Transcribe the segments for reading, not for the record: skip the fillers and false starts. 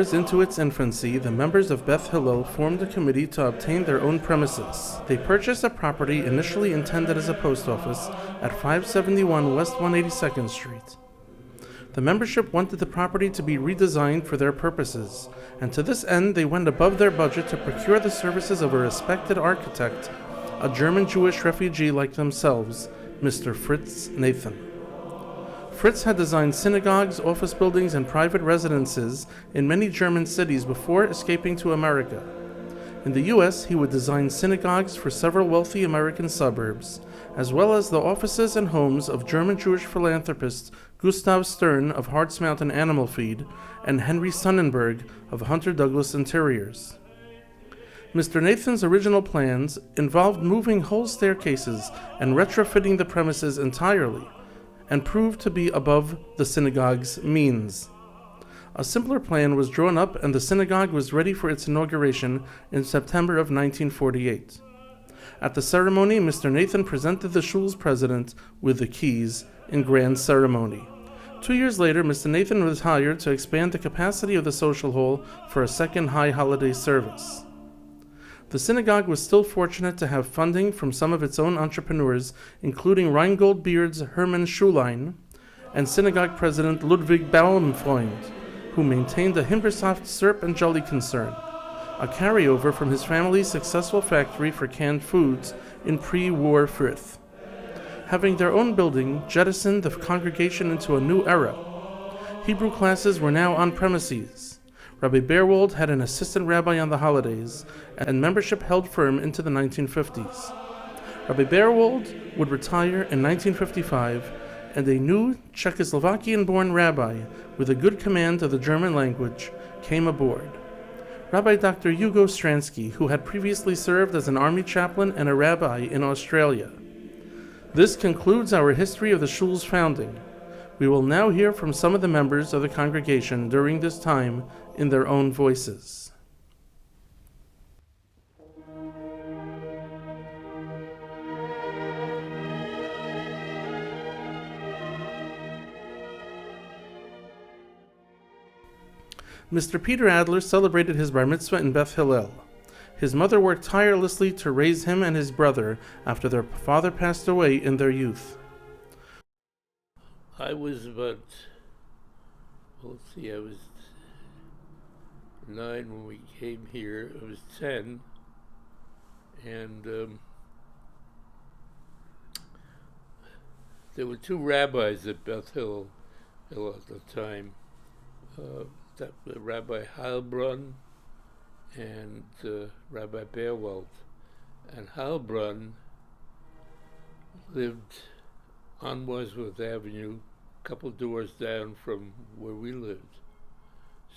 years into its infancy, the members of Beth Hillel formed a committee to obtain their own premises. They purchased a property initially intended as a post office at 571 West 182nd Street. The membership wanted the property to be redesigned for their purposes, and to this end they went above their budget to procure the services of a respected architect, a German Jewish refugee like themselves, Mr. Fritz Nathan. Fritz had designed synagogues, office buildings, and private residences in many German cities before escaping to America. In the U.S., he would design synagogues for several wealthy American suburbs, as well as the offices and homes of German Jewish philanthropists Gustav Stern of Hartz Mountain Animal Feed and Henry Sonnenberg of Hunter Douglas Interiors. Mr. Nathan's original plans involved moving whole staircases and retrofitting the premises entirely, and proved to be above the synagogue's means. A simpler plan was drawn up and the synagogue was ready for its inauguration in September of 1948. At the ceremony, Mr. Nathan presented the shul's president with the keys in grand ceremony. 2 years later, Mr. Nathan was hired to expand the capacity of the social hall for a second high holiday service. The synagogue was still fortunate to have funding from some of its own entrepreneurs, including Rheingold Beard's Hermann Schulein and synagogue president Ludwig Baumfreund, who maintained a Himbeersoft syrup and jelly concern, a carryover from his family's successful factory for canned foods in pre-war Frith. Having their own building jettisoned the congregation into a new era. Hebrew classes were now on premises. Rabbi Beerwald had an assistant rabbi on the holidays, and membership held firm into the 1950s. Rabbi Beerwald would retire in 1955, and a new Czechoslovakian-born rabbi with a good command of the German language came aboard. Rabbi Dr. Hugo Stransky, who had previously served as an army chaplain and a rabbi in Australia. This concludes our history of the shul's founding. We will now hear from some of the members of the congregation during this time in their own voices. Mr. Peter Adler celebrated his bar mitzvah in Beth Hillel. His mother worked tirelessly to raise him and his brother after their father passed away in their youth. I was about, I was 9 when we came here. I was 10, and there were two rabbis at Beth Hillel at the time, Rabbi Heilbrunn and Rabbi Beerwald. And Heilbrunn lived on Wadsworth Avenue, a couple doors down from where we lived.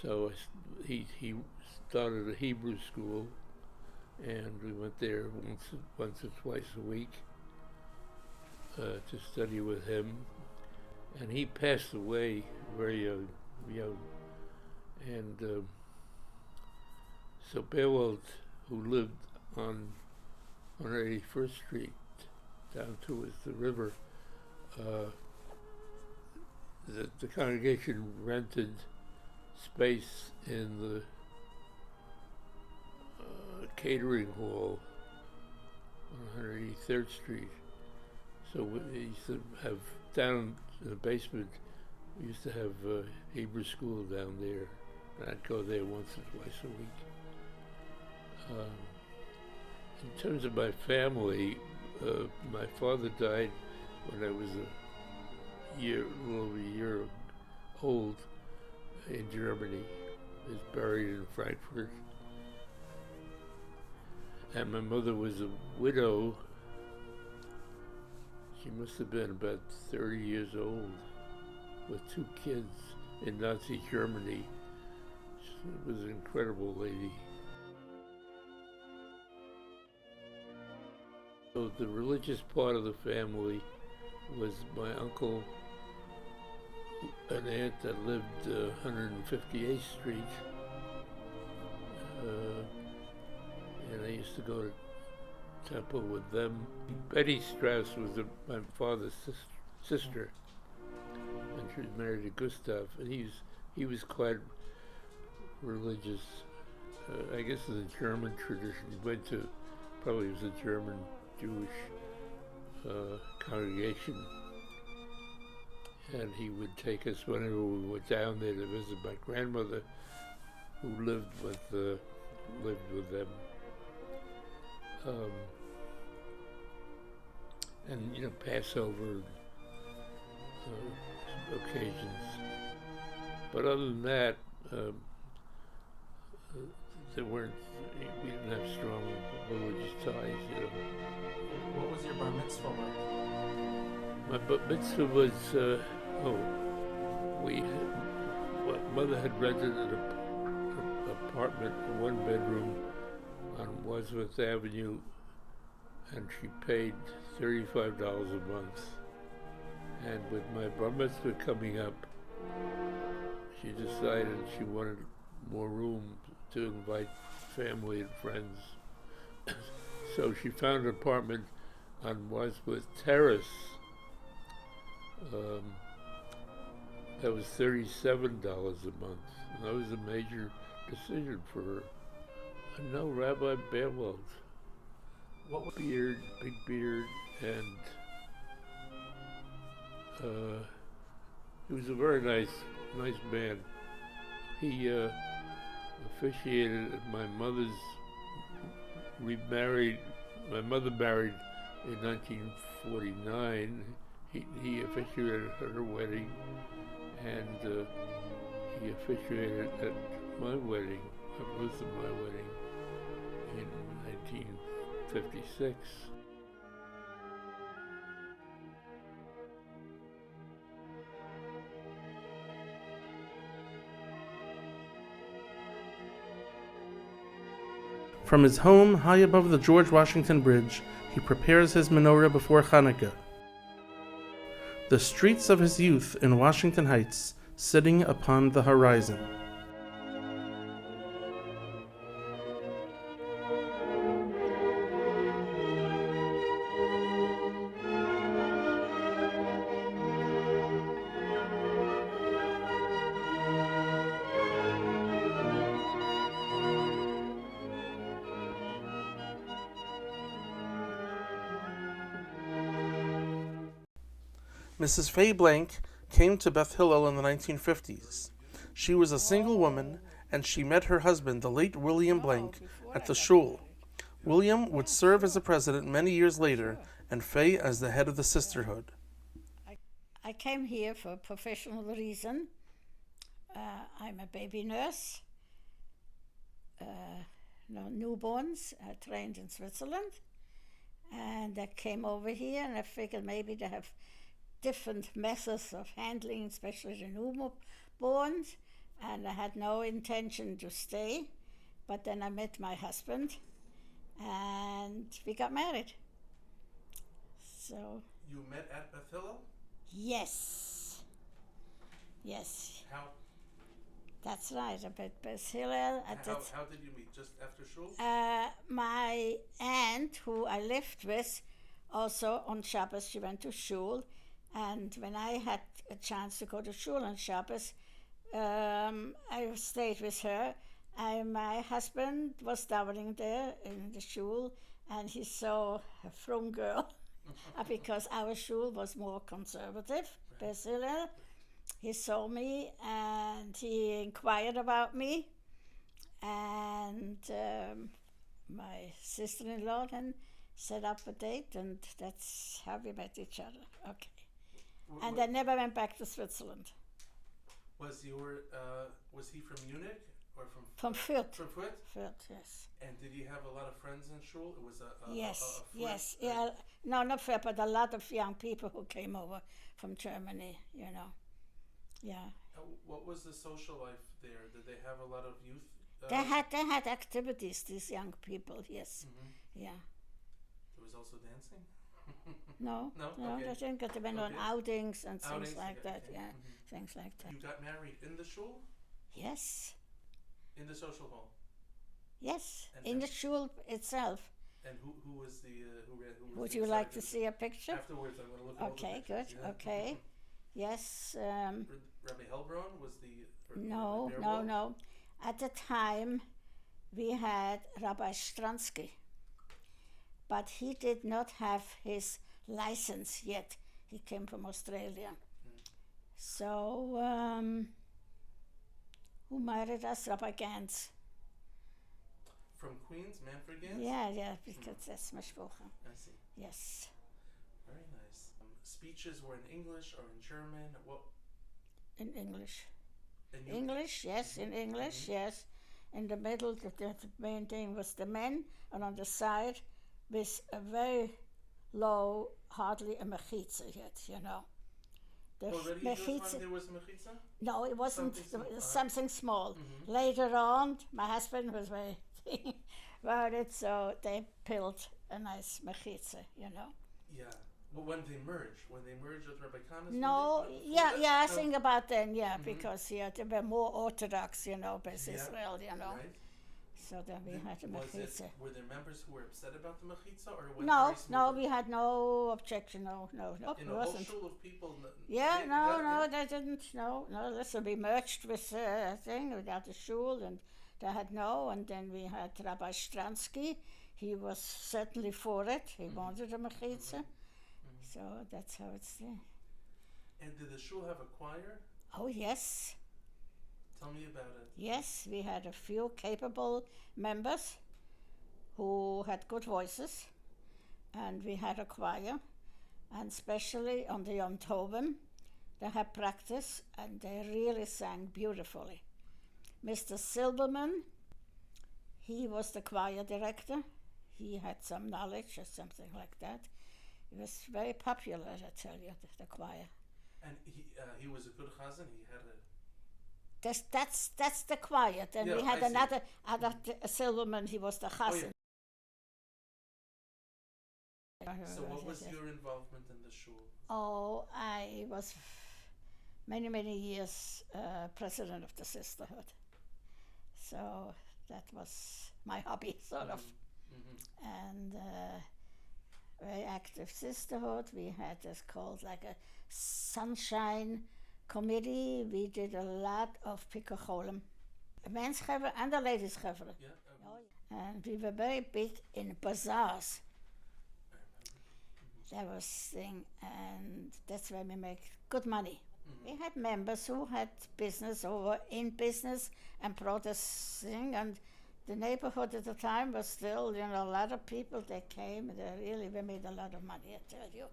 So he started a Hebrew school, and we went there once or twice a week to study with him. And he passed away very young. And so Beerwald, who lived on 181st Street down towards the river, the congregation rented space in the catering hall on 183rd Street. So we used to have, down in the basement, we used to have Hebrew school down there, and I'd go there once or twice a week. In terms of my family, my father died when I was a little over a year old in Germany. He was buried in Frankfurt. And my mother was a widow. She must have been about 30 years old with 2 kids in Nazi Germany. She was an incredible lady. So the religious part of the family was my uncle, an aunt that lived 158th Street, and I used to go to temple with them. Betty Strauss was my father's sister, and she was married to Gustav, and he was quite religious, I guess it's a German tradition. He went to, probably was a German Jewish congregation. And he would take us whenever we were down there to visit my grandmother, who lived with them. And, you know, Passover occasions. But other than that, we didn't have strong religious ties, you know. What was your bar mitzvah like? My bar mitzvah was, Mother had rented an apartment, a one-bedroom on Wadsworth Avenue, and she paid $35 a month. And with my bar mitzvah coming up, she decided she wanted more room to invite family and friends. So she found an apartment on Wadsworth Terrace that was $37 a month. And that was a major decision for her. I know Rabbi Bearwald. What beard, big beard, and he was a very nice man. He officiated at my mother's remarried. My mother married in 1949. He officiated at her wedding, and he officiated at my wedding, at both of my wedding, in 1956. From his home high above the George Washington Bridge, he prepares his menorah before Hanukkah. The streets of his youth in Washington Heights, sitting upon the horizon. Mrs. Fay Blank came to Beth Hillel in the 1950s. She was a single woman, and she met her husband, the late William Blank, at the shul. William would serve as a president many years later, and Fay as the head of the sisterhood. I came here for a professional reason. I'm a baby nurse. Newborns. I trained in Switzerland. And I came over here, and I figured maybe they have different methods of handling, especially the newborns, and I had no intention to stay, but then I met my husband, and we got married. So. You met at Beth Hillel? Yes. How? That's right, at Beth Hillel. How did you meet? Just after shul? My aunt, who I lived with, also on Shabbos, she went to shul. And when I had a chance to go to shul on Shabbos, I stayed with her. My husband was davening there in the shul, and he saw a frum girl, because our shul was more conservative, Beth Hillel. He saw me, and he inquired about me, and my sister-in-law then set up a date, and that's how we met each other. Okay. And I never went back to Switzerland. Was he from Munich or from Fürth? From Fürth? Fürth, yes. And did he have a lot of friends in shul? It was Yes. Yeah. No, not Fürth, but a lot of young people who came over from Germany. You know. Yeah. What was the social life there? Did they have a lot of youth? They had activities. These young people. Yes. Mm-hmm. Yeah. There was also dancing. No, okay. I think that they went on outings and things like that. Okay. Yeah, Mm-hmm. things like that. You got married in the shul? Yes. In the social hall? Yes, in the shul itself. And who was the who was Would the you like to executive? see a picture? Afterwards, I'm going to look at all the Okay, pictures. good. Yeah. Okay. Yes. Rabbi Helbron was the. No. At the time, we had Rabbi Stransky, but he did not have his license yet. He came from Australia. So, who married us? Rabbi Gantz. From Queens, Manfred Gantz? Yeah, because that's Mashbucha. I see. Yes. Very nice. Speeches were in English or in German? What? In English. In English, yes, in English, yes. In the middle, the main thing was the men, and on the side, with a very low, hardly a mechitza yet, you know. The Already in those time there was a mechitza? No, it wasn't something small. Mm-hmm. Later on, my husband was very about it, so they built a nice mechitza, you know. Yeah. Well, when they merged with Rabbi Khan's? No, I think about then, because they were more Orthodox, you know, by Israel, you know. Right. So then we had a mechitza. Were there members who were upset about the mechitza, or was No, we had no objection, no, in it a wasn't. whole shul of people. They didn't. No, listen, we merged with thing. We had the shul, and they had and then we had Rabbi Stransky. He was certainly for it. He wanted a mechitza. So that's how it's there. And did the shul have a choir? Oh, yes. Tell me about it. Yes, we had a few capable members who had good voices, and we had a choir, and especially on the Yom Tovim, they had practice, and they really sang beautifully. Mr. Silberman, he was the choir director. He had some knowledge or something like that. It was very popular, I tell you, the choir. And he was a good chazan. He had a. That's the choir. Then we had another Silverman. He was the chazan. So what was your involvement in the shul? Oh, I was many years president of the sisterhood. So that was my hobby, sort of. And very active sisterhood. We had this called like a sunshine committee. We did a lot of pikacholim, the men's chevra and the ladies' chevra. And we were very big in bazaars. That was thing, and that's where we make good money. We had members who had business or were in business and brought us thing, and the neighborhood at the time was still, a lot of people, they came, we made a lot of money, I tell you.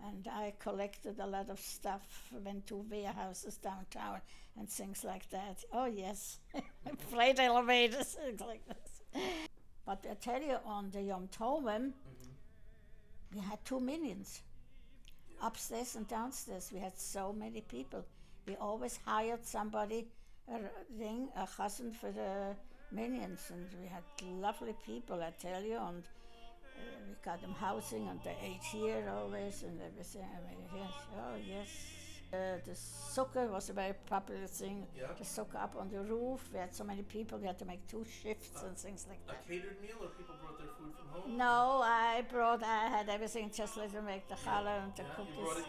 And I collected a lot of stuff, went to warehouses downtown and things like that. Oh yes, freight elevators, things like that. But I tell you, on the Yom Tovim, we had 2 minions. Upstairs and downstairs, we had so many people. We always hired somebody, a chazan for the minions, and we had lovely people, I tell you, and we got them housing, and they ate here always, and everything. Yes. The sukkah was a very popular thing. Yeah. The sukkah up on the roof. We had so many people, we had to make 2 shifts and things like that. A catered meal, or people brought their food from home? No, I had everything, just let them make the challah and the cookies. You brought it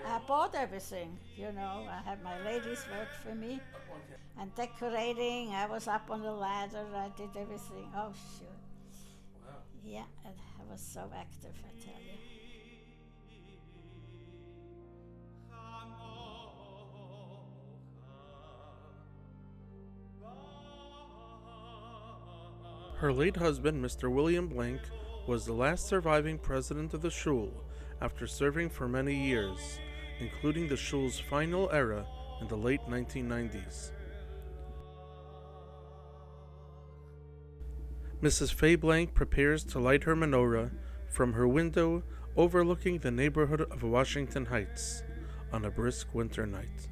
there. I bought everything, I had my ladies work for me. Okay. And decorating, I was up on the ladder, I did everything. Oh, sure. Wow. Yeah, I was so active, I tell you. Her late husband, Mr. William Blank, was the last surviving president of the shul after serving for many years, including the shul's final era in the late 1990s. Mrs. Fay Blank prepares to light her menorah from her window overlooking the neighborhood of Washington Heights on a brisk winter night.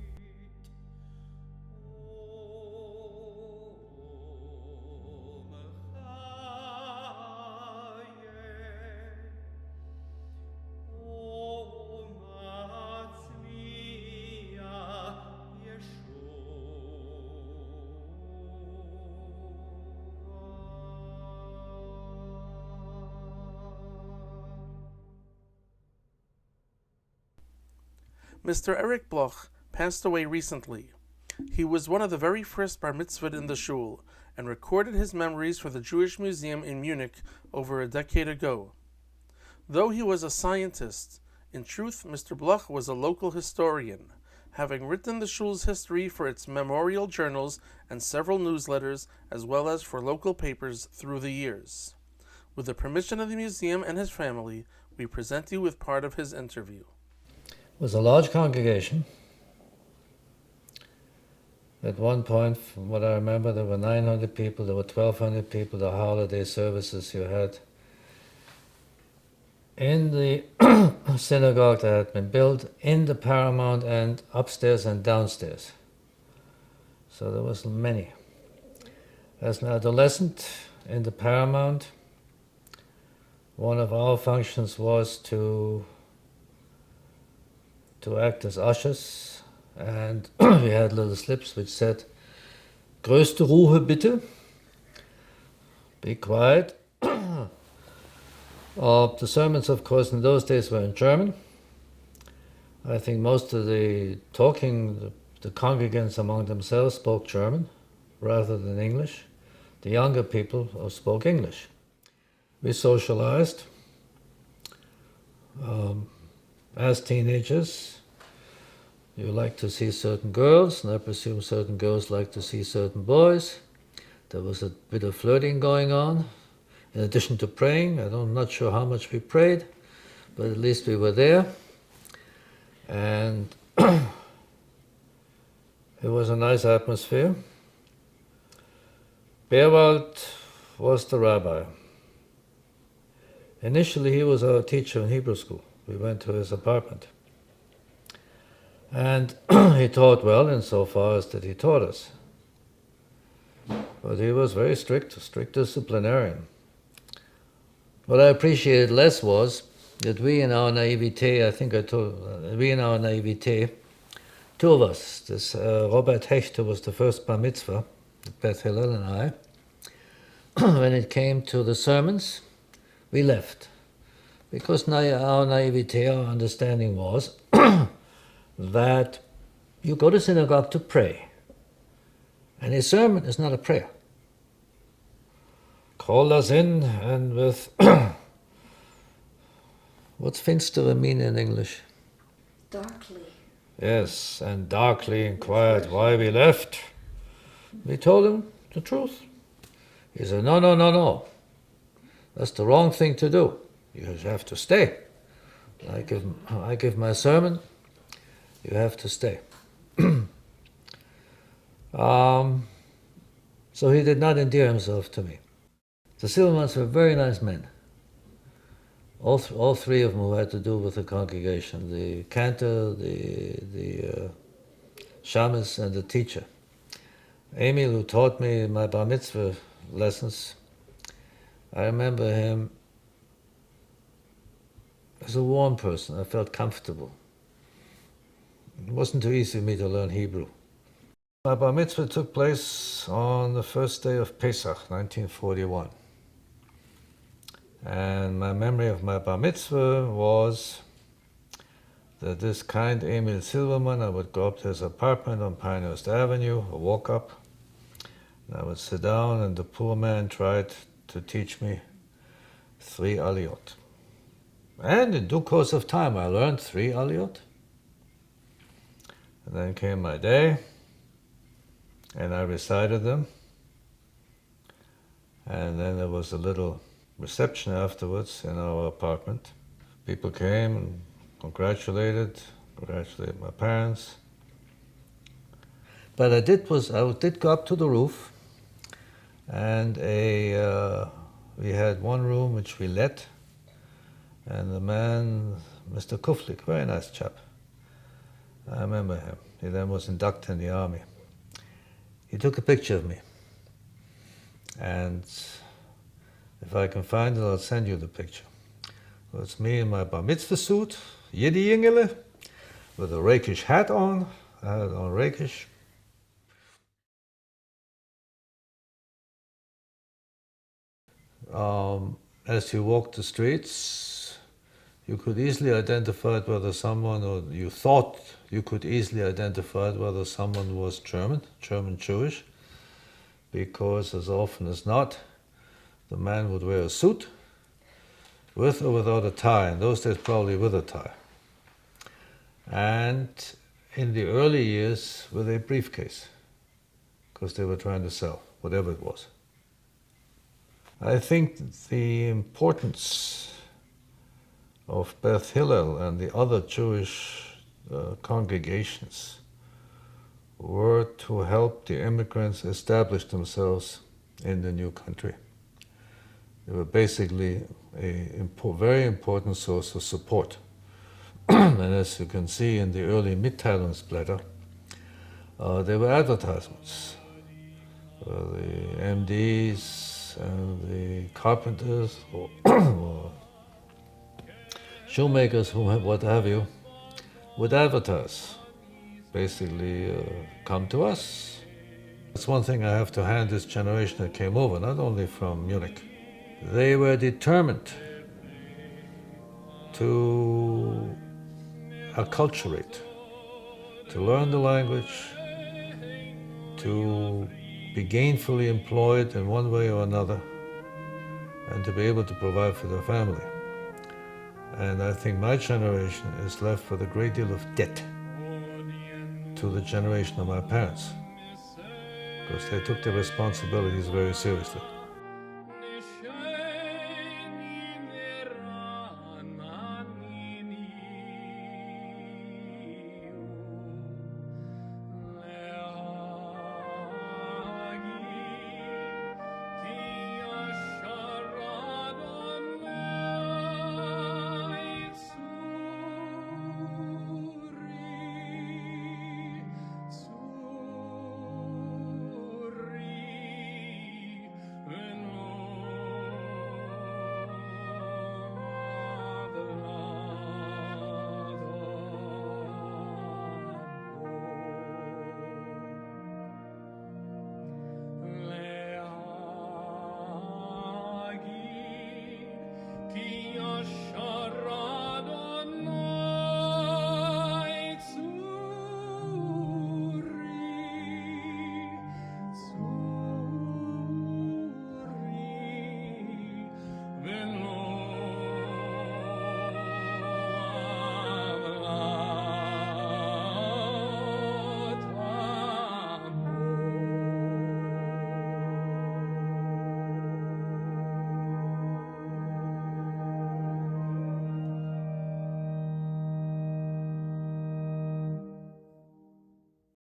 Mr. Eric Bloch passed away recently. He was one of the very first bar mitzvahed in the shul and recorded his memories for the Jewish Museum in Munich over a decade ago. Though he was a scientist, in truth, Mr. Bloch was a local historian, having written the shul's history for its memorial journals and several newsletters, as well as for local papers through the years. With the permission of the museum and his family, we present you with part of his interview. It was a large congregation. At one point, from what I remember, there were 900 people, there were 1,200 people, the holiday services you had. In the synagogue that had been built in the Paramount and upstairs and downstairs. So there was many. As an adolescent in the Paramount, one of our functions was to act as ushers, and we had little slips which said, "Größte Ruhe bitte," be quiet. The sermons, of course, in those days were in German. I think most of the congregants among themselves spoke German rather than English. The younger people spoke English. We socialized as teenagers. You like to see certain girls, and I presume certain girls like to see certain boys. There was a bit of flirting going on. In addition to praying, I'm not sure how much we prayed, but at least we were there. And it was a nice atmosphere. Berwald was the rabbi. Initially, he was our teacher in Hebrew school. We went to his apartment. And he taught well insofar as that he taught us. But he was very strict disciplinarian. What I appreciated less was that we in our naivete, two of us, this Robert Hechter was the first bar mitzvah, Beth, Hillel and I, when it came to the sermons, we left. Because our naivete, our understanding was that you go to synagogue to pray. And a sermon is not a prayer. Call us in and with... What's finstere mean in English? Darkly. Yes, and darkly inquired why we left. We told him the truth. He said, no. That's the wrong thing to do. You have to stay. I give my sermon, you have to stay. So he did not endear himself to me. The Silvermans were very nice men. All three of them who had to do with the congregation, the cantor, the shamus, and the teacher. Emil, who taught me my bar mitzvah lessons, I remember him as a warm person. I felt comfortable. It wasn't too easy for me to learn Hebrew. My bar mitzvah took place on the first day of Pesach, 1941. And my memory of my bar mitzvah was that this kind Emil Silverman, I would go up to his apartment on Pinehurst Avenue, I walk up, and I would sit down, and the poor man tried to teach me 3 aliyot. And in due course of time, I learned 3 aliyot. And then came my day, and I recited them. And then there was a little reception afterwards in our apartment. People came and congratulated my parents. But I did go up to the roof, and we had one room which we let, and the man, Mr. Kuflik, very nice chap. I remember him. He then was inducted in the army. He took a picture of me, and if I can find it, I'll send you the picture. Well, it's me in my bar mitzvah suit, Yiddy Yingele, with a rakish hat on. I had on rakish. As you walk the streets, you could easily identify whether someone, or you thought you could easily identify whether someone was German Jewish, because as often as not, the man would wear a suit, with or without a tie. In those days, probably with a tie. And in the early years, with a briefcase, because they were trying to sell, whatever it was. I think the importance of Beth Hillel and the other Jewish congregations were to help the immigrants establish themselves in the new country. They were basically a very important source of support. And as you can see in the early Mitteilungsblätter, there were advertisements. The MDs and the carpenters or shoemakers, what have you, would advertise. Basically, come to us. That's one thing I have to hand this generation that came over, not only from Munich. They were determined to acculturate, to learn the language, to be gainfully employed in one way or another, and to be able to provide for their family. And I think my generation is left with a great deal of debt to the generation of my parents, because they took their responsibilities very seriously.